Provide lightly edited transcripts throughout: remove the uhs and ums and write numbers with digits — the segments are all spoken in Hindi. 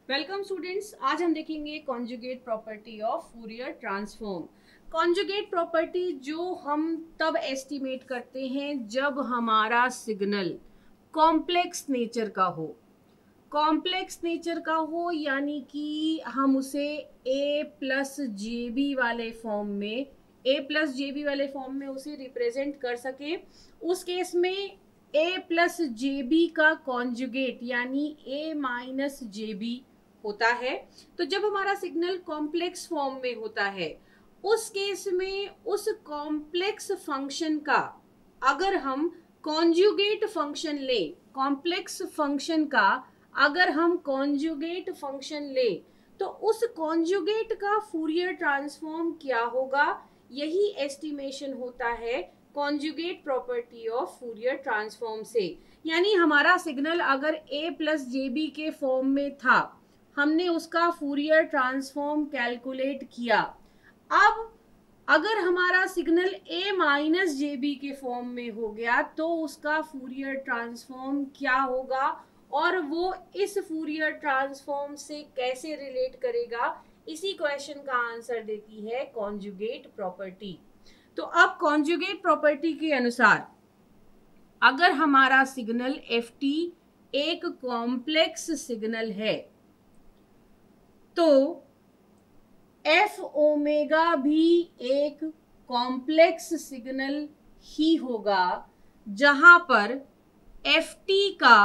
वेलकम स्टूडेंट्स, आज हम देखेंगे conjugate property of Fourier transform. Conjugate property जो हम तब एस्टिमेट करते हैं जब हमारा सिग्नल कॉम्प्लेक्स नेचर का हो। कॉम्प्लेक्स नेचर का हो यानी कि हम उसे ए प्लस जे बी वाले फॉर्म में उसे रिप्रेजेंट कर सके। उस केस में ए प्लस जे बी का कॉन्जुगेट यानी ए माइनस जे बी होता है। तो जब हमारा सिग्नल कॉम्प्लेक्स फॉर्म में होता है उस केस में उस कॉम्प्लेक्स फंक्शन का अगर हम कॉन्जुगेट फंक्शन ले कॉम्प्लेक्स फंक्शन का अगर हम कॉन्जुगेट फंक्शन ले तो उस कॉन्जुगेट का फूरियर ट्रांसफॉर्म क्या होगा, यही एस्टिमेशन होता है conjugate property of Fourier transform से। यानी हमारा सिग्नल अगर a प्लस जे बी के फॉर्म में था, हमने उसका फूरियर ट्रांसफॉर्म कैलकुलेट किया। अब अगर हमारा signal a minus j b के फॉर्म में हो गया तो उसका फूरियर ट्रांसफॉर्म क्या होगा और वो इस फूरियर ट्रांसफॉर्म से कैसे रिलेट करेगा, इसी क्वेश्चन का आंसर देती है कॉन्जुगेट प्रॉपर्टी। तो अब कॉन्जुगेट प्रॉपर्टी के अनुसार अगर हमारा सिग्नल ft एक कॉम्प्लेक्स सिग्नल है तो एफ ओमेगा भी एक कॉम्प्लेक्स सिग्नल ही होगा जहां पर एफ टी का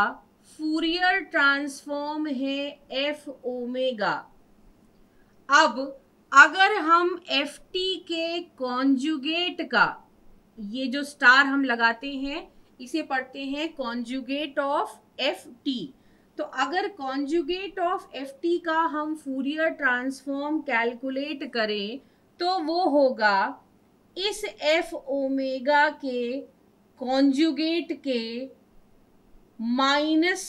फूरियर ट्रांसफॉर्म है एफ ओमेगा। अब अगर हम एफ टी के कॉन्जुगेट का, ये जो स्टार हम लगाते हैं इसे पढ़ते हैं कॉन्जुगेट ऑफ एफ टी। तो अगर कॉन्जुगेट ऑफ एफ टी का हम फूरियर ट्रांसफॉर्म कैलकुलेट करें तो वो होगा इस एफ ओमेगा के कॉन्जुगेट के माइनस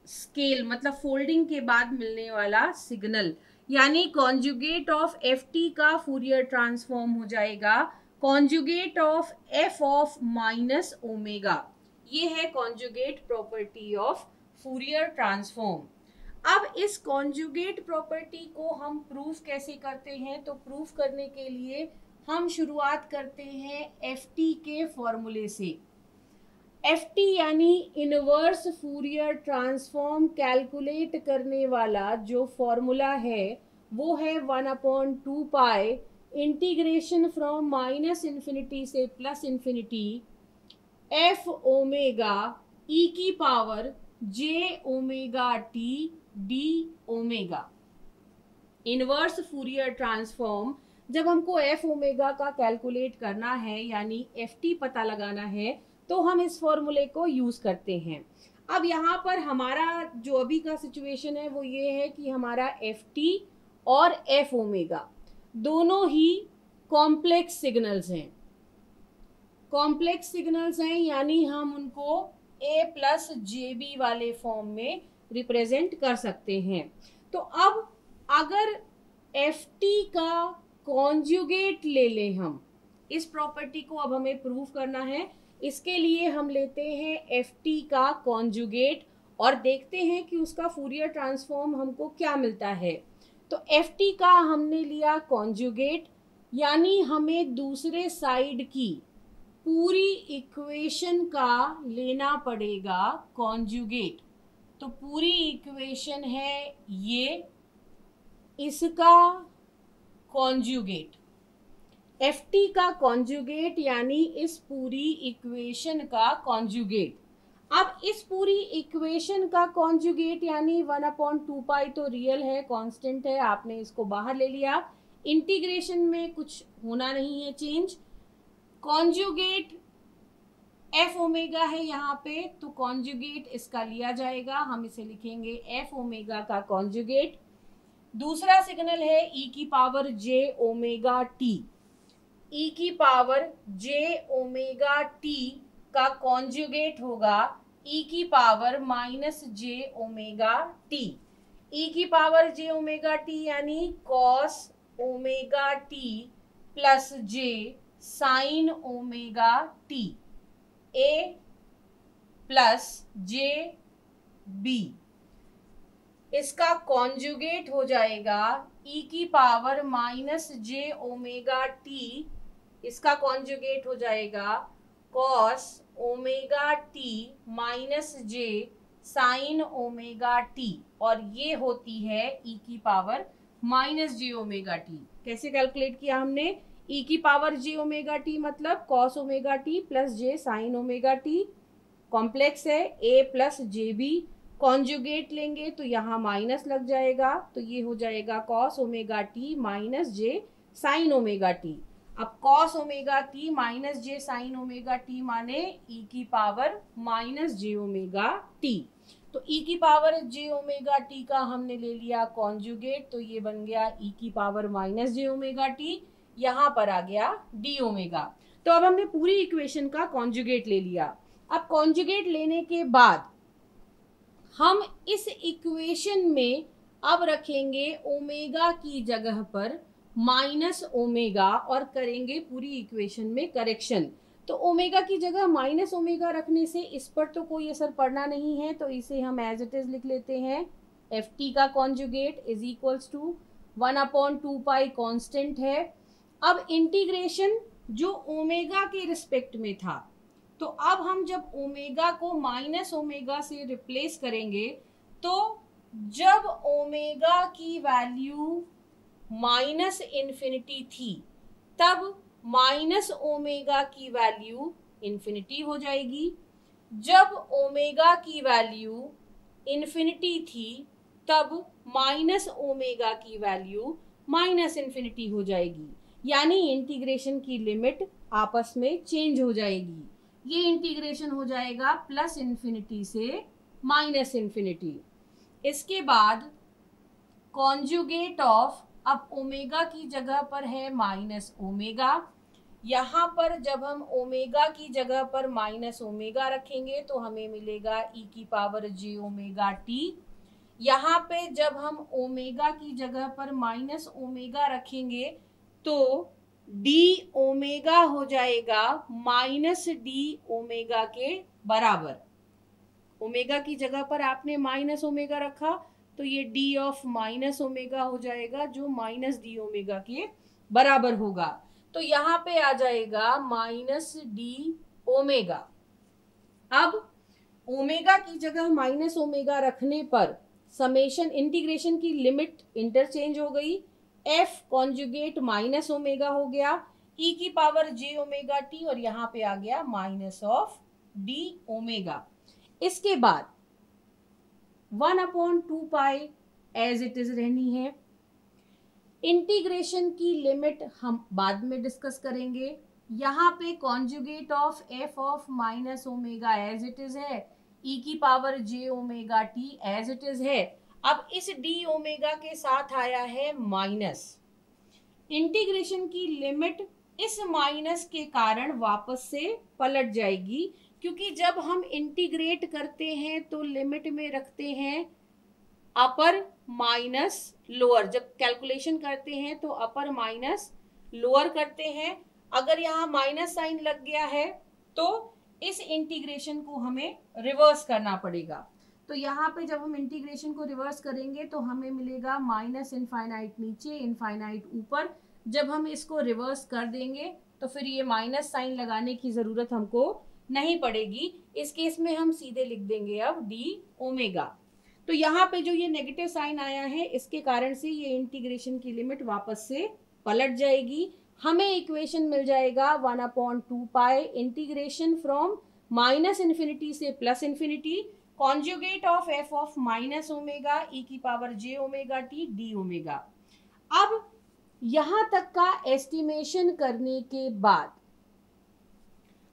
स्केल मतलब फोल्डिंग के बाद मिलने वाला सिग्नल, यानी कॉन्जुगेट ऑफ एफ टी का फूरियर ट्रांसफॉर्म हो जाएगा conjugate of f of minus omega. ये है conjugate property of Fourier transform. अब इस कॉन्जुगेट प्रॉपर्टी को हम प्रूफ कैसे करते हैं, तो प्रूफ करने के लिए हम शुरुआत करते हैं एफ टी के फॉर्मूले से। एफ टी यानी इनवर्स फूरियर ट्रांसफॉर्म कैलकुलेट करने वाला जो फॉर्मूला है वो है 1/2 pi integration from minus infinity से plus infinity f omega e की power j omega t d omega. Inverse Fourier transform जब हमको एफ ओमेगा का कैलकुलेट करना है यानी एफ टी पता लगाना है तो हम इस फॉर्मूले को यूज करते हैं। अब यहाँ पर हमारा जो अभी का सिचुएशन है वो ये है कि हमारा एफ टी और एफ ओमेगा दोनों ही कॉम्प्लेक्स सिग्नल्स हैं। कॉम्प्लेक्स सिग्नल्स हैं यानी हम उनको a प्लस जे बी वाले फॉर्म में रिप्रेजेंट कर सकते हैं। तो अब अगर एफ टी का कॉन्जुगेट ले लें हम, इस प्रॉपर्टी को अब हमें प्रूव करना है। इसके लिए हम लेते हैं एफ टी का कॉन्जुगेट और देखते हैं कि उसका फूरियर ट्रांसफॉर्म हमको क्या मिलता है। तो एफ टी का हमने लिया कॉन्जुगेट यानी हमें दूसरे साइड की पूरी इक्वेशन का लेना पड़ेगा कॉन्जुगेट। तो पूरी इक्वेशन है ये, इसका कॉन्जुगेट एफ टी का कॉन्जुगेट यानी इस पूरी इक्वेशन का कॉन्जुगेट। अब इस पूरी इक्वेशन का कॉन्जुगेट यानी 1/2 पाई तो रियल है, कांस्टेंट है, आपने इसको बाहर ले लिया। इंटीग्रेशन में कुछ होना नहीं है चेंज। कॉन्जुगेट एफ ओमेगा है यहाँ पे तो कॉन्जुगेट इसका लिया जाएगा, हम इसे लिखेंगे एफ ओमेगा का कॉन्जुगेट। दूसरा सिग्नल है ई की power j omega t. E की पावर जे ओमेगा टी का कॉन्जुगेट होगा ई की power minus j omega t. E की पावर जे ओमेगा टी यानी cos omega t plus j sine omega t a plus j b. इसका कॉन्जुगेट हो जाएगा e की power minus j omega t, इसका कॉन्जुगेट हो जाएगा cos omega T minus j sine omega t, और ये होती है e की power minus j omega t. कैसे कैलकुलेट किया हमने? e की पावर जे ओमेगा टी मतलब cos omega t plus j sine omega t, complex है a plus j b, conjugate लेंगे तो यहाँ माइनस लग जाएगा, तो ये हो जाएगा cos omega T minus j sine omega T. अब cos omega T minus j sine omega T माने e की power minus j omega T. तो e की पावर जे ओमेगा टी का हमने ले लिया कॉन्जुगेट, तो ये बन गया e की power minus j omega T, यहाँ पर आ गया डी ओमेगा। तो अब हमने पूरी इक्वेशन का कॉन्जुगेट ले लिया। अब कॉन्जुगेट लेने के बाद हम इस इक्वेशन में अब रखेंगे ओमेगा की जगह पर माइनस ओमेगा और करेंगे पूरी इक्वेशन में करेक्शन। तो ओमेगा की जगह माइनस ओमेगा रखने से इस पर तो कोई असर पड़ना नहीं है, तो इसे हम एज इट इज लिख लेते हैं। एफ टी का conjugate is equals to 1/2 pi constant है। अब इंटीग्रेशन जो ओमेगा के रिस्पेक्ट में था, तो अब हम जब ओमेगा को माइनस ओमेगा से रिप्लेस करेंगे, तो जब ओमेगा की वैल्यू माइनस इन्फिनिटी थी तब माइनस ओमेगा की वैल्यू इन्फिनिटी हो जाएगी, जब ओमेगा की वैल्यू इन्फिनिटी थी तब माइनस ओमेगा की वैल्यू माइनस इन्फिनिटी हो जाएगी, यानी इंटीग्रेशन की लिमिट आपस में चेंज हो जाएगी। ये इंटीग्रेशन हो जाएगा प्लस इन्फिनिटी से माइनस इन्फिनिटी। इसके बाद कॉन्जुगेट ऑफ, अब ओमेगा की जगह पर है माइनस ओमेगा, यहाँ पर जब हम ओमेगा की जगह पर माइनस ओमेगा रखेंगे तो हमें मिलेगा e की पावर जे ओमेगा टी। यहाँ पे जब हम ओमेगा की जगह पर माइनस ओमेगा रखेंगे तो डी ओमेगा हो जाएगा माइनस डी ओमेगा के बराबर। ओमेगा की जगह पर आपने माइनस ओमेगा रखा तो ये डी ऑफ माइनस ओमेगा हो जाएगा जो माइनस डी ओमेगा के बराबर होगा। तो यहाँ पे आ जाएगा माइनस डी ओमेगा। अब ओमेगा की जगह माइनस ओमेगा रखने पर समेशन इंटीग्रेशन की लिमिट इंटरचेंज हो गई, एफ कॉन्जुगेट माइनस ओमेगा हो गया, ई की पावर जे ओमेगा टी, और यहाँ पे आ गया माइनस ऑफ डी ओमेगा। इसके बाद 1/2 पाई एज इट इज रहनी है। इंटीग्रेशन की लिमिट हम बाद में डिस्कस करेंगे। यहाँ पे conjugate of f of minus omega as it is है, ई की power j omega t as it is है। अब इस डी ओमेगा के साथ आया है माइनस, इंटीग्रेशन की लिमिट इस माइनस के कारण वापस से पलट जाएगी, क्योंकि जब हम इंटीग्रेट करते हैं तो लिमिट में रखते हैं अपर माइनस लोअर, जब कैलकुलेशन करते हैं तो अपर माइनस लोअर करते हैं। अगर यहाँ माइनस साइन लग गया है तो इस इंटीग्रेशन को हमें रिवर्स करना पड़ेगा। तो यहाँ पे जब हम इंटीग्रेशन को रिवर्स करेंगे तो हमें मिलेगा माइनस इनफाइनाइट नीचे इनफाइनाइट ऊपर। जब हम इसको रिवर्स कर देंगे तो फिर ये माइनस साइन लगाने की ज़रूरत हमको नहीं पड़ेगी। इस केस में हम सीधे लिख देंगे अब डी ओमेगा। तो यहाँ पे जो ये नेगेटिव साइन आया है इसके कारण से ये इंटीग्रेशन की लिमिट वापस से पलट जाएगी। हमें इक्वेशन मिल जाएगा 1/2 pi integration from minus infinity से plus infinity, conjugate of f of minus omega e की power j omega t d omega. अब यहाँ तक का एस्टिमेशन करने के बाद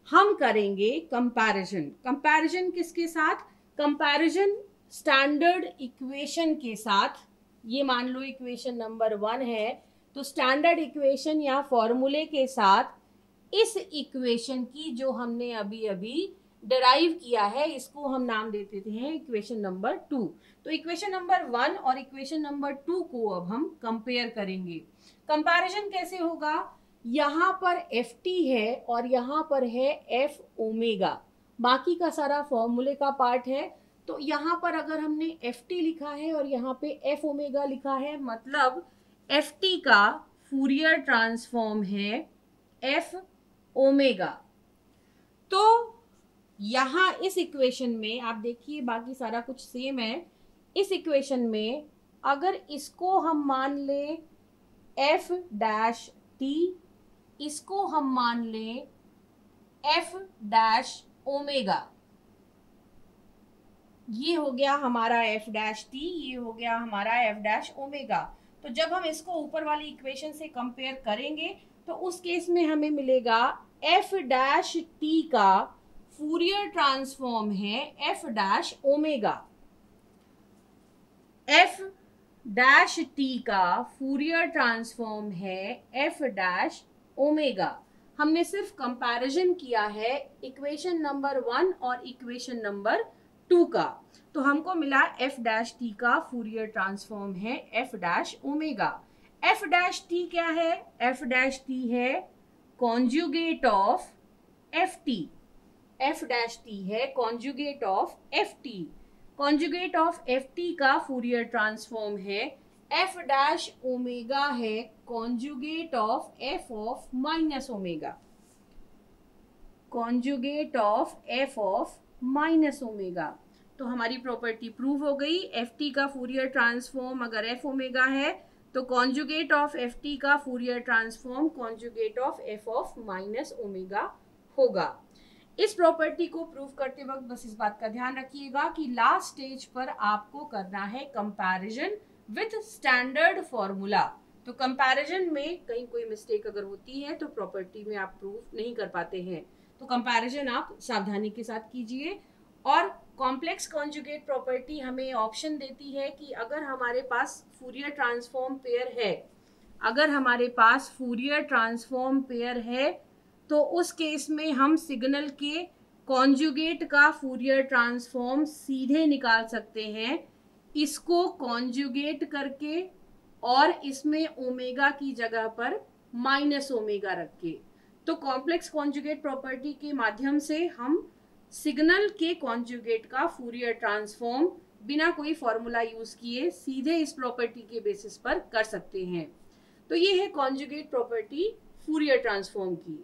हम करेंगे कंपैरिजन। कंपैरिजन किसके साथ? कंपैरिजन स्टैंडर्ड इक्वेशन के साथ। ये मान लो इक्वेशन नंबर 1 है, तो स्टैंडर्ड इक्वेशन या फॉर्मूले के साथ इस इक्वेशन की जो हमने अभी अभी डिराइव किया है इसको हम नाम दे देते हैं इक्वेशन नंबर 2। तो इक्वेशन नंबर 1 और इक्वेशन नंबर 2 को अब हम कंपेयर करेंगे। कंपैरिजन कैसे होगा? यहाँ पर एफ टी है और यहाँ पर है एफ ओमेगा, बाकी का सारा फॉर्मूले का पार्ट है। तो यहाँ पर अगर हमने एफ टी लिखा है और यहाँ पे एफ ओमेगा लिखा है, मतलब एफ टी का फूरियर ट्रांसफॉर्म है एफ ओमेगा। तो यहाँ इस इक्वेशन में आप देखिए बाकी सारा कुछ सेम है। इस इक्वेशन में अगर इसको हम मान लें एफ डैश टी, इसको हम मान लें एफ डैश ओमेगा, ये हो गया हमारा एफ डैश टी, ये हो गया हमारा एफ डैश ओमेगा। तो जब हम इसको ऊपर वाली इक्वेशन से कंपेयर करेंगे तो उस केस में हमें मिलेगा एफ डैश टी का फूरियर ट्रांसफॉर्म है f dash omega. F dash t का फूरियर ट्रांसफॉर्म है एफ डैश ओमेगा। हमने सिर्फ कंपैरिजन किया है इक्वेशन नंबर 1 और इक्वेशन नंबर 2 का। तो हमको मिला एफ डैश टी का फूरियर ट्रांसफॉर्म है f dash omega. F dash t क्या है? एफ डैश टी है conjugate of f t. F dash t है conjugate of f t. Conjugate of f t का फूरियर ट्रांसफॉर्म है एफ डैश ओमेगा है conjugate of f of minus omega. Conjugate of f of minus omega. तो हमारी प्रॉपर्टी प्रूव हो गई। एफ टी का फूरियर ट्रांसफॉर्म अगर एफ ओमेगा है तो कॉन्जुगेट ऑफ एफ टी का Fourier transform conjugate of f of minus omega होगा। इस प्रॉपर्टी को प्रूव करते वक्त बस इस बात का ध्यान रखिएगा कि लास्ट स्टेज पर आपको करना है कंपैरिजन विथ स्टैंडर्ड फॉर्मूला। तो कंपैरिजन में कहीं कोई मिस्टेक अगर होती है तो प्रॉपर्टी में आप प्रूव नहीं कर पाते हैं, तो कंपैरिजन आप सावधानी के साथ कीजिए। और कॉम्प्लेक्स कॉन्जुगेट प्रॉपर्टी हमें ऑप्शन देती है कि अगर हमारे पास फूरियर ट्रांसफॉर्म पेयर है, अगर हमारे पास फूरियर ट्रांसफॉर्म पेयर है तो उस केस में हम सिग्नल के कॉन्जुगेट का फूरियर ट्रांसफॉर्म सीधे निकाल सकते हैं, इसको कॉन्जुगेट करके और इसमें ओमेगा की जगह पर माइनस ओमेगा रख के। तो कॉम्प्लेक्स कॉन्जुगेट प्रॉपर्टी के माध्यम से हम सिग्नल के कॉन्जुगेट का फूरियर ट्रांसफॉर्म बिना कोई फॉर्मूला यूज किए सीधे इस प्रॉपर्टी के बेसिस पर कर सकते हैं। तो ये है कॉन्जुगेट प्रॉपर्टी फूरियर ट्रांसफॉर्म की।